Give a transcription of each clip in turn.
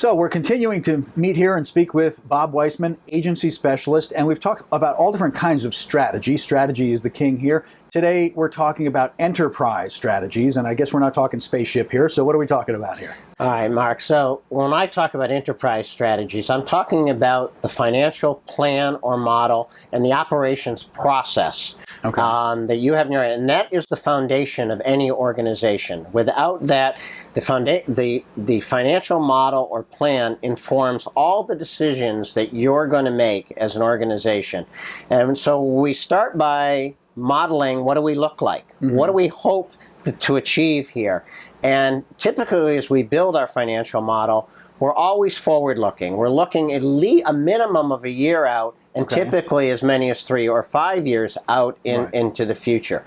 So we're continuing to meet here and speak with Bob Weissman, agency specialist, and we've talked about all different kinds of strategy. Strategy is the king here. Today we're talking about enterprise strategies, and I guess we're not talking spaceship here, so what are we talking about here? All right, Mark. So when I talk about enterprise strategies, I'm talking about the financial plan or model and the operations process that you have in your, and that is the foundation of any organization. Without that, the financial model or plan informs all the decisions that you're going to make as an organization. And so we start by modeling, what do we look like? Mm-hmm. What do we hope to achieve here? And typically, as we build our financial model, we're always forward-looking. We're looking at least a minimum of a year out, and typically as many as 3 or 5 years out into the future.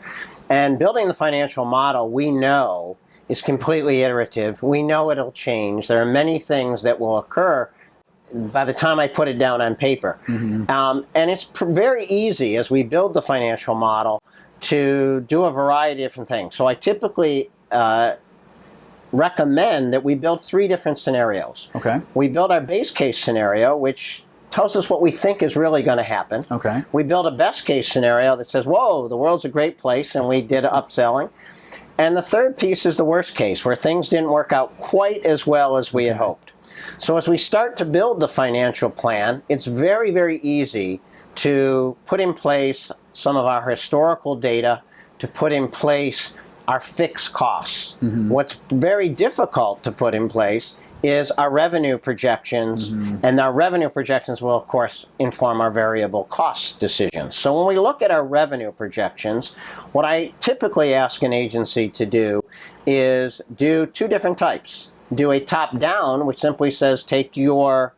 And building the financial model, we know, is completely iterative. We know it'll change. There are many things that will occur by the time I put it down on paper. Mm-hmm. And it's very easy, as we build the financial model, to do a variety of different things. So I typically recommend that we build 3 different scenarios. Okay. We build our base case scenario, which tells us what we think is really going to happen. Okay. We build a best case scenario that says, whoa, the world's a great place, and we did upselling. And the third piece is the worst case, where things didn't work out quite as well as we had hoped. So as we start to build the financial plan, it's very, very easy to put in place some of our historical data, to put in place our fixed costs. Mm-hmm. What's very difficult to put in place is our revenue projections, and our revenue projections will, of course, inform our variable cost decisions. So when we look at our revenue projections, what I typically ask an agency to do is do 2 different types. Do a top-down, which simply says take your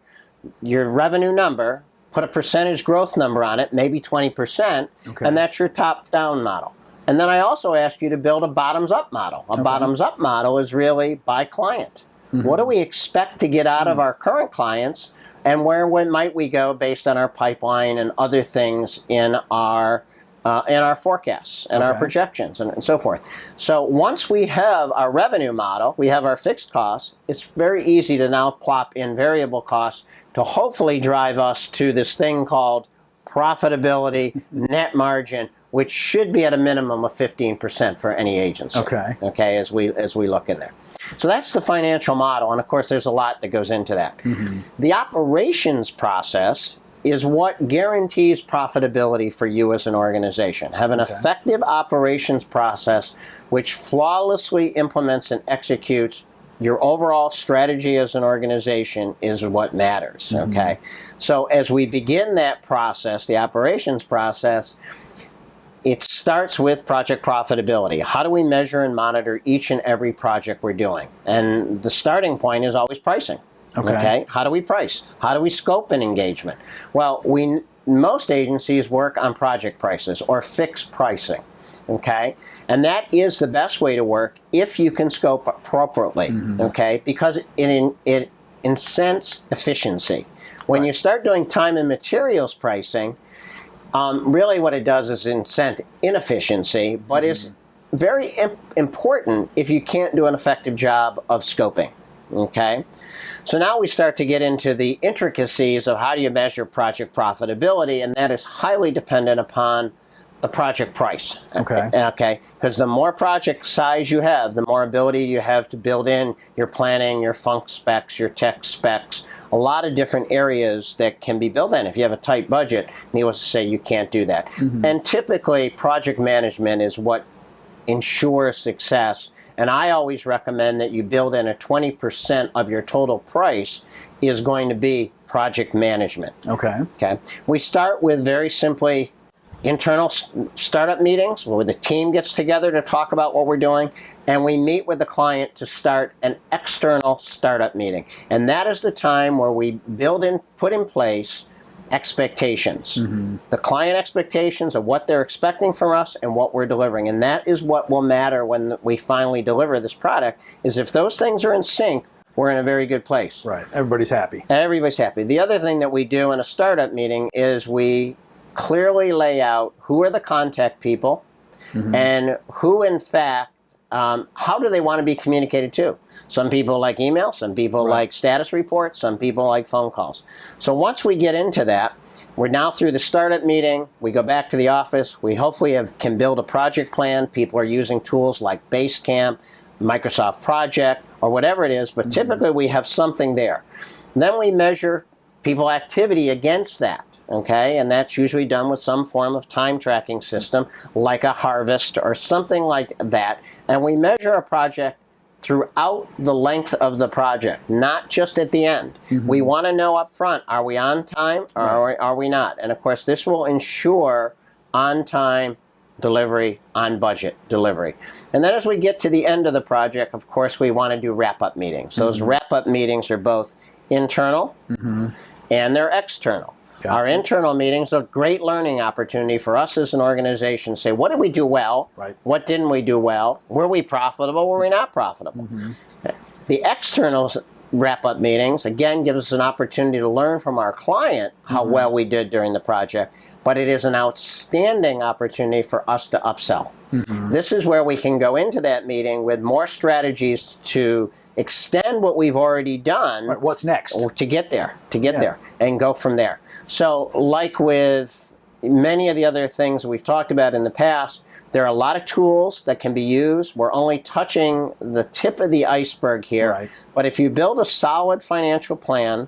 revenue number, put a percentage growth number on it, maybe 20%, and that's your top-down model. And then I also ask you to build a bottoms-up model. A bottoms-up model is really by client. Mm-hmm. What do we expect to get out of our current clients, and where might we go based on our pipeline and other things in our forecasts and our projections and so forth. So once we have our revenue model, we have our fixed costs, it's very easy to now plop in variable costs to hopefully drive us to this thing called profitability, net margin, which should be at a minimum of 15% for any agency. Okay, as we look in there. So that's the financial model, and of course there's a lot that goes into that. Mm-hmm. The operations process is what guarantees profitability for you as an organization. Have an effective operations process which flawlessly implements and executes your overall strategy as an organization is what matters. Okay, so as we begin that process, the operations process, it starts with project profitability. How do we measure and monitor each and every project we're doing? And the starting point is always pricing. Okay. How do we price? How do we scope an engagement? Well, most agencies work on project prices or fixed pricing. Okay, and that is the best way to work if you can scope appropriately. Okay, because it incents efficiency. When you start doing time and materials pricing, really what it does is incent inefficiency, but is very important if you can't do an effective job of scoping. Okay, so now we start to get into the intricacies of how do you measure project profitability, and that is highly dependent upon the project price. Okay, because the more project size you have, the more ability you have to build in your planning, your func specs, your tech specs, a lot of different areas that can be built in. If you have a tight budget, needless to say, you can't do that. And typically, project management is what ensures success. And I always recommend that you build in a 20% of your total price is going to be project management. Okay. We start with very simply internal startup meetings where the team gets together to talk about what we're doing, and we meet with the client to start an external startup meeting. And that is the time where we put in place expectations. The client expectations of what they're expecting from us and what we're delivering. And that is what will matter when we finally deliver this product, is if those things are in sync, we're in a very good place. Right. Everybody's happy. Everybody's happy. The other thing that we do in a startup meeting is we clearly lay out who are the contact people and who in fact how do they want to be communicated to? Some people like email, some people like status reports, some people like phone calls. So once we get into that, we're now through the startup meeting, we go back to the office, we hopefully can build a project plan. People are using tools like Basecamp, Microsoft Project, or whatever it is, but typically we have something there. Then we measure people activity against that. Okay, and that's usually done with some form of time tracking system like a harvest or something like that. And we measure a project throughout the length of the project, not just at the end. We want to know up front, are we on time or are we not? And of course, this will ensure on time delivery, on budget delivery. And then as we get to the end of the project, of course, we want to do wrap-up meetings. Those wrap-up meetings are both internal and they're external. Gotcha. Our internal meetings are a great learning opportunity for us as an organization to say, what did we do well? What didn't we do well? Were we profitable? Were we not profitable? The external wrap-up meetings, again, gives us an opportunity to learn from our client how well we did during the project, but it is an outstanding opportunity for us to upsell. This is where we can go into that meeting with more strategies to extend what we've already done. What's next? To get there, and go from there. So like with many of the other things we've talked about in the past, there are a lot of tools that can be used. We're only touching the tip of the iceberg here. But if you build a solid financial plan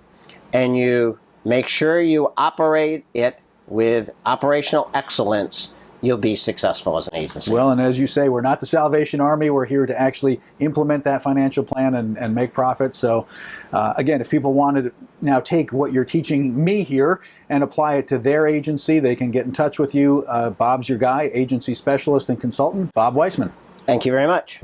and you make sure you operate it with operational excellence, you'll be successful as an agency. Well, and as you say, we're not the Salvation Army. We're here to actually implement that financial plan and make profits. So again, if people want to now take what you're teaching me here and apply it to their agency, they can get in touch with you. Bob's your guy, agency specialist and consultant, Bob Weissman. Thank you very much.